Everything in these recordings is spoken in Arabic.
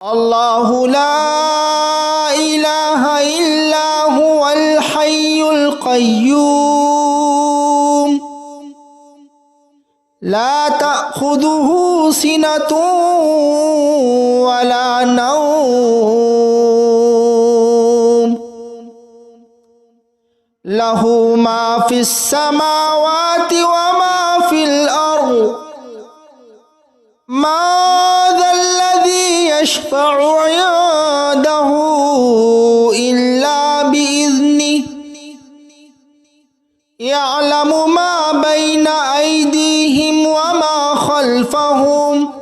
الله لا إله إلا هو الحي القيوم لا تأخذه سنة ولا نوم له ما في السماوات وما في الأرض ما ذا الذي يشفع عنده إلا بإذنه يعلم ما بين أيديهم وما خلفهم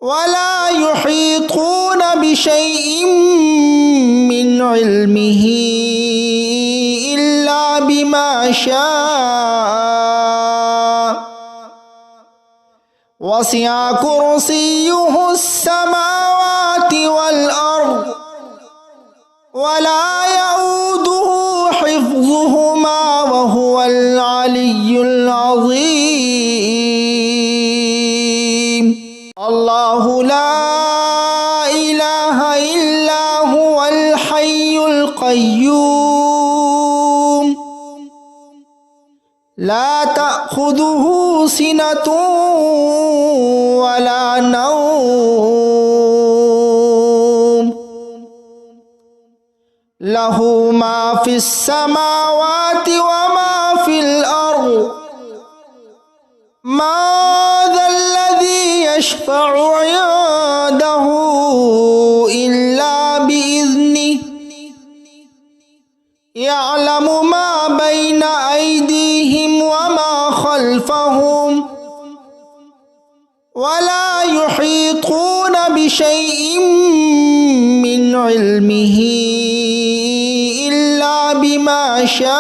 ولا يحيطون بشيء من علمه إلا بما شاء وسع كرسيه السماوات والأرض ولا يؤوده حفظهما وهو العلي العظيم الله لا إله إلا هو الحي القيوم لا تأخذه سنة ولا نوم له ما في السماوات وما في الأرض ما ذا الذي يشفع عنده إلا بإذنه يعلم ما بين أيديهم وما خلفهم ولا يحيطون بشيء من علمه إلا بما شاء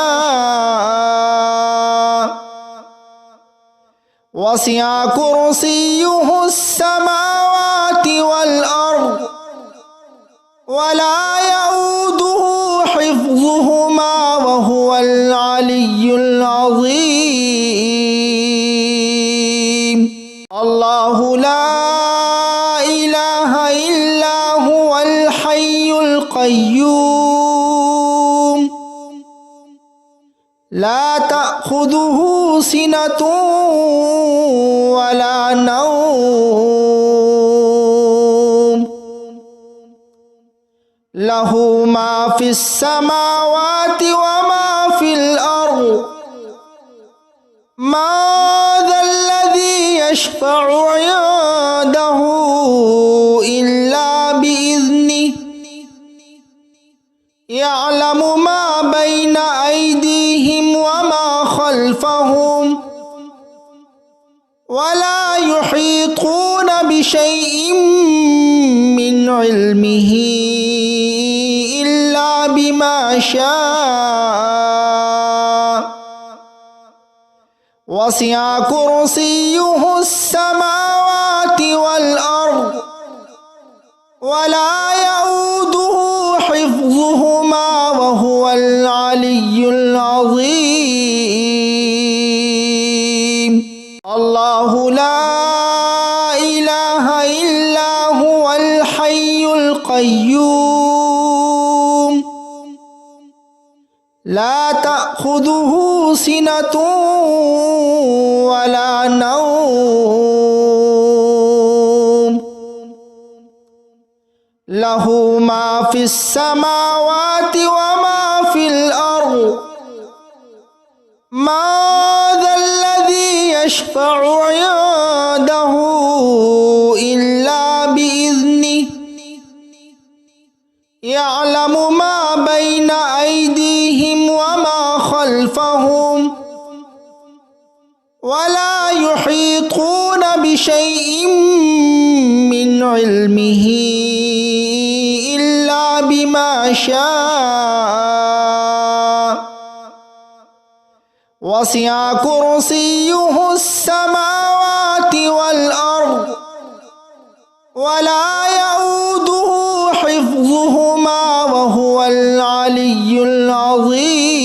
وسع كرسيه السماوات والأرض ولا يؤوده حفظهما وهو العلي العظيم الله لا إله إلا هو الحي القيوم لا تأخذه سنة ولا نوم له ما في السماوات وما في الأرض ما ذا الذي يشفع عنده إلا بإذنه يعلم ما بين أيديهم وما خلفهم ولا يحيطون بشيء من علمه إلا بما شاء وسع كرسيه السماوات والأرض ولا يؤوده حفظهما وهو العلي العظيم الله لا إله إلا هو الحي القيوم لا تأخذه سنة ولا نوم له ما في السماوات وما في الأرض ما ذا الذي يشفع عنده إلا بإذنه يعلم ما بين أيديهم وما خلفهم ولا يحيطون بشيء من علمه إلا بما شاء وسع كرسيه السماوات والأرض ولا يؤوده حفظهما وهو العلي العظيم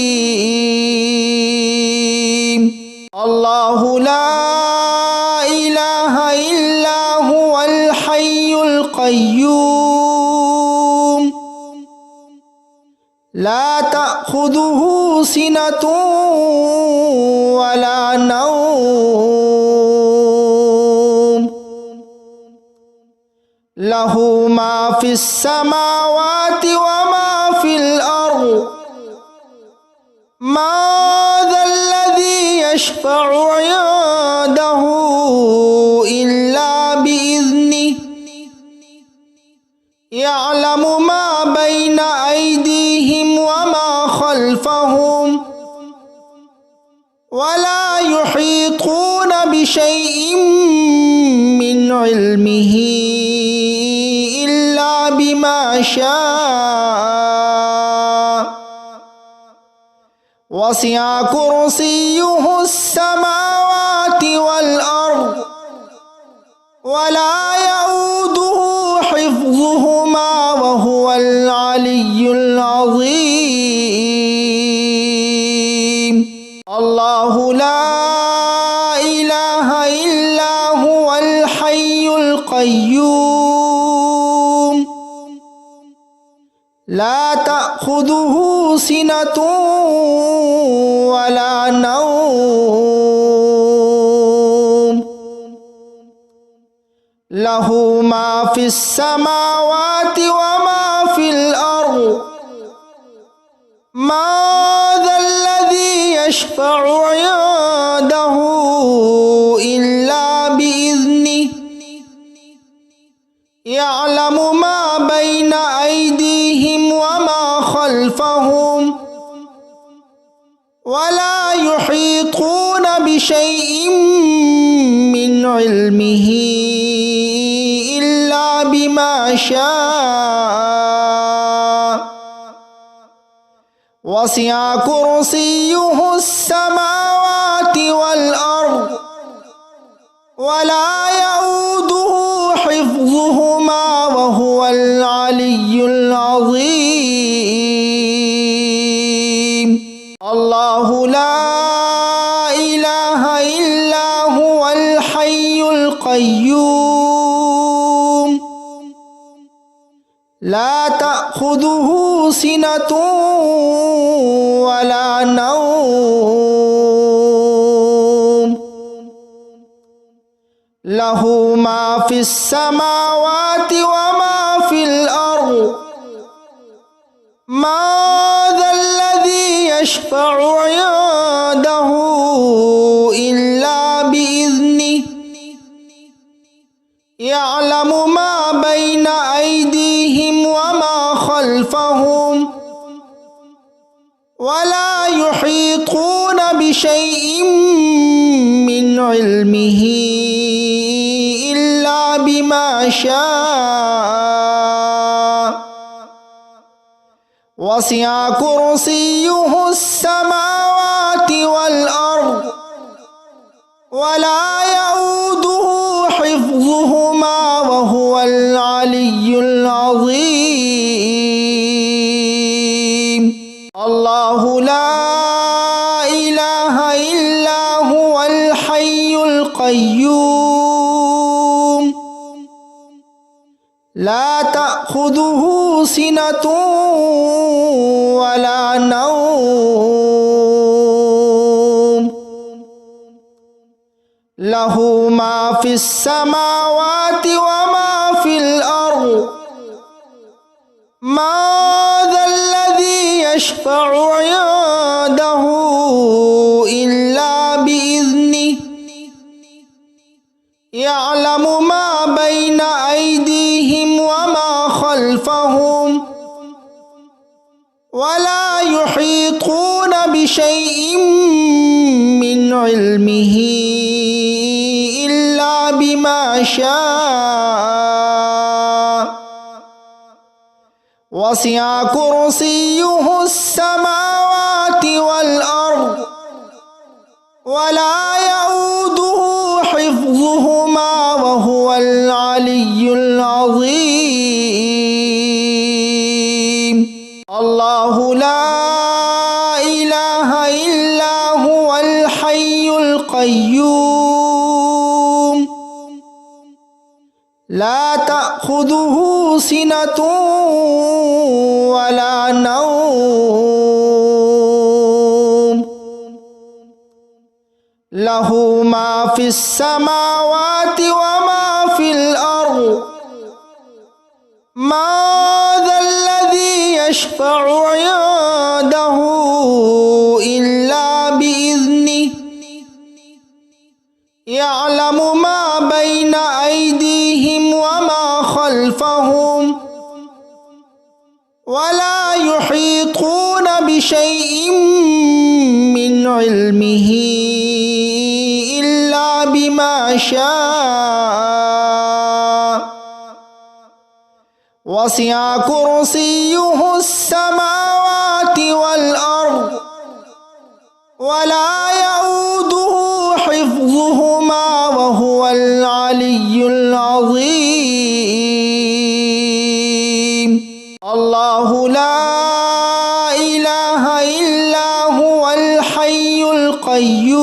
الله لا إله إلا هو الحي القيوم القيوم لا تأخذه سنة ولا نوم له ما في السماوات وما في الأرض ما ذا الذي يشفع عنده إلا بإذنه يعلم ما بين أيديهم وما خلفهم ولا يحيطون بشيء من علمه إلا بما شاء وسع كرسيه السماوات والأرض ولا يؤوده حفظهما وهو العلي العظيم الله لا إله إلا هو الحي القيوم لا تأخذه سنة ولا نوم له ما في السماوات وما في الأرض ما ذا الذي يشفع عنده إلا بإذنه يعلم ما بين أيديهم وما خلفهم ولا يحيطون بشيء من علمه إلا بما شاء وسع كرسيه السماوات والأرض ولا يؤوده حفظهما وهو العلي العظيم الله لا إله إلا هو الحي القيوم لا تأخذه سنة ولا نوم له ما في السماوات وما في الأرض ما ذا الذي يشفع عنده إلا بإذنه يعلم ما بين أيديهم وما خلفهم ولا يحيطون بشيء من علمه إلا بما شاء وسع كرسيه السماوات والأرض ولا يؤوده حفظهما وهو العلي العظيم الله لا إله إلا هو الحي القيوم لا تأخذه سنة ولا نوم له ما في السماوات وما في الأرض ما ذا الذي يشفع عنده إلا بإذنه يعلم ما بين أيديهم وما خلفهم ولا يحيطون بشيء من علمه إلا بما شاء وسع كرسيه السماوات والأرض ولا يؤوده حفظهما وهو العلي العظيم الله لا إله إلا هو الحي القيوم لا تأخذه تأخذه سنة ولا نوم له ما في السماوات وما في الأرض ما ذا الذي يشفع عنده إلا بإذنه يعلم ما بين أيديهم وما خلفهم ولا يحيطون بشيء من علمه إلا بما شاء وسع كرسيه السماوات والأرض ولا يؤوده حفظهما وهو العلي العظيم الله لا إله إلا هو الحي القيوم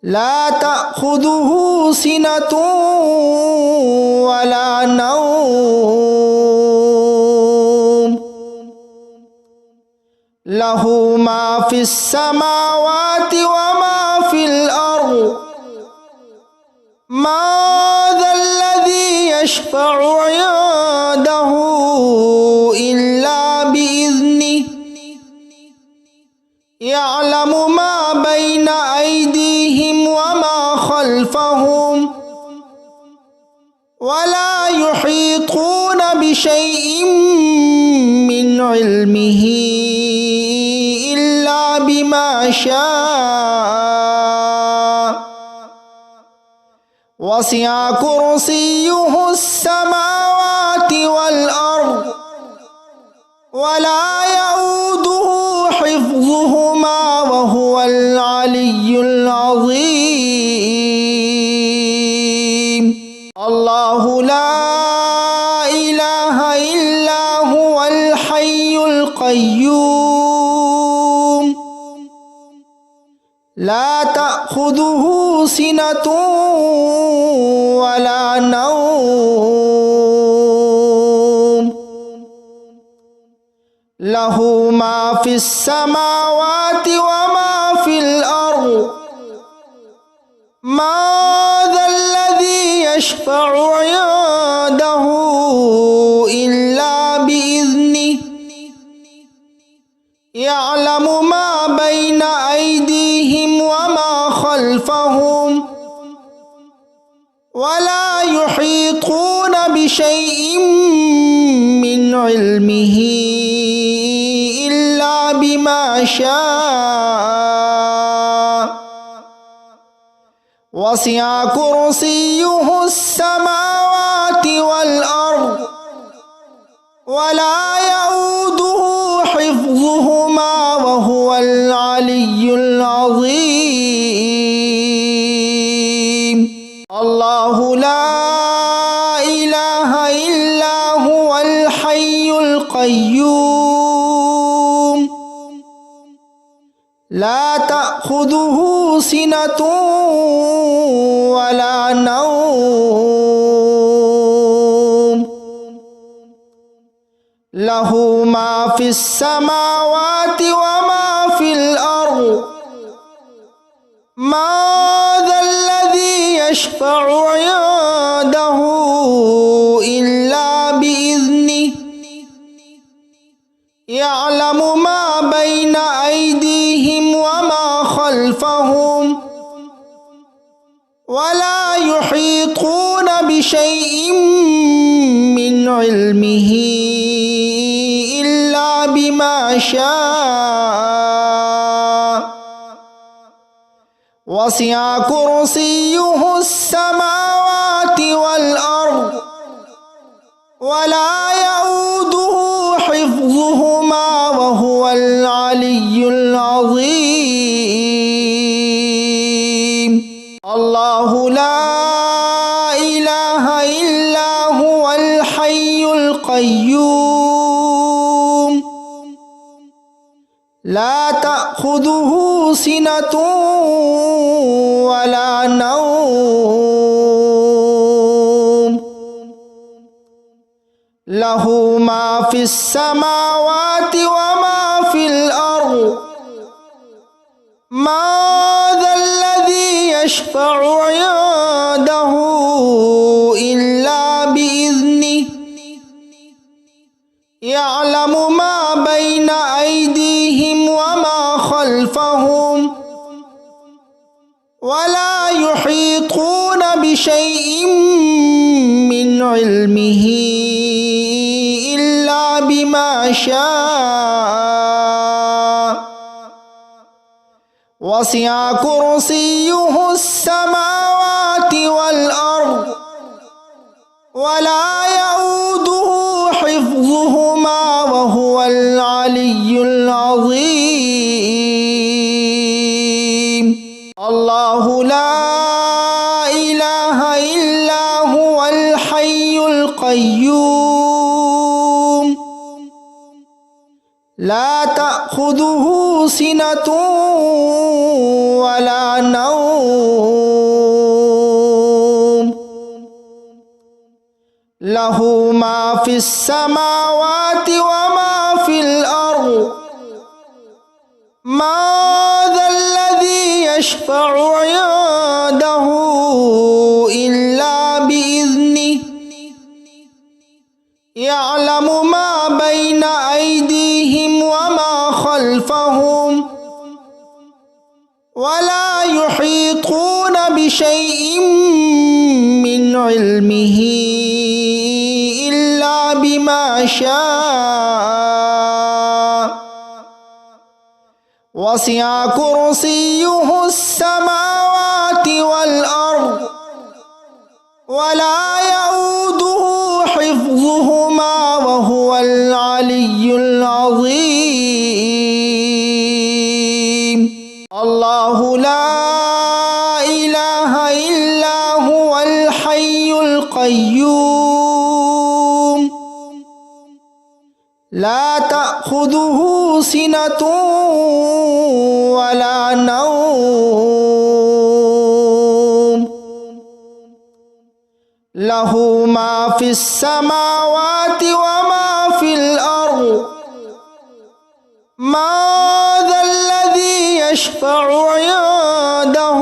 لا تأخذه سنة ولا نوم له ما في السماوات وما في الأرض ما ذا الذي يشفع عنده إلا بإذنه يعلم ما بين أيديهم وما خلفهم ولا يحيطون بشيء من علمه إلا بما شاء وسع كرسيه السماوات والأرض ولا يؤوده حفظهما وهو العلي العظيم الله لا إله إلا هو الحي القيوم لا تأخذه سنة ولا نوم له ما في السماوات وما في الأرض ما ذا الذي يشفع عنده إلا بإذنه يعلم ما بين أيديهم وما خلفهم ولا يحيطون بشيء من علمه إلا بما شاء وسع كرسيه السماوات والأرض ولا يؤوده حفظهما وهو العلي العظيم الله لا إله إلا هو الحي القيوم لا تأخذه سنة ولا نوم له ما في السماوات وما في الأرض ما ذا الذي يشفع عنده إلا بإذنه يعلم ما بين أيديهم وما خلفهم ولا يحيطون بشيء من علمه إلا بما شاء وسع كرسيه السماوات والأرض ولا يؤوده حفظهما وهو العلي العظيم الله لا إله إلا هو الحي القيوم لا تأخذه سنة ولا نوم له ما في السماوات وما في الأرض ما ذا الذي يشفع عنده إلا بإذنه يعلم ما بين أيديهم وما خلفهم ولا يحيطون بشيء من علمه إلا بما شاء وسع كرسيه السماوات والأرض ولا يؤوده حفظهما وهو العلي العظيم الله لا إله إلا هو الحي القيوم لا تأخذه سنة ولا نوم له ما في السماوات وما في الأرض ما ذا الذي يشفع عنده إلا بإذنه يعلم ما بين أيديهم وما خلفهم ولا يحيطون بشيء من علمه إلا بما شاء وسع كرسيه السماوات والأرض ولا يؤوده حفظهما وهو العلي العظيم الله لا إله إلا هو الحي القيوم لا تأخذه سنة ولا نوم له ما في السماوات وما في الأرض ما ذا الذي يشفع عنده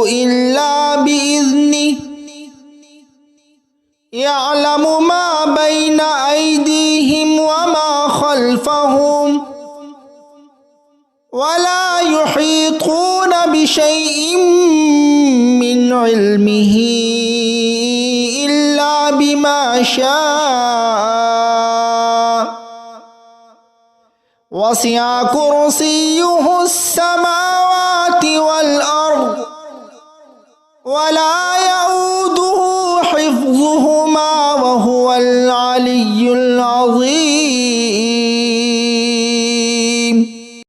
إلا بإذنه يعلم ما بين أيديهم وما خلفهم ولا يحيطون بشيء من علمه إلا بما شاء وسع كرسيه السماوات والأرض ولا يؤوده حفظهما وهو العلي العظيم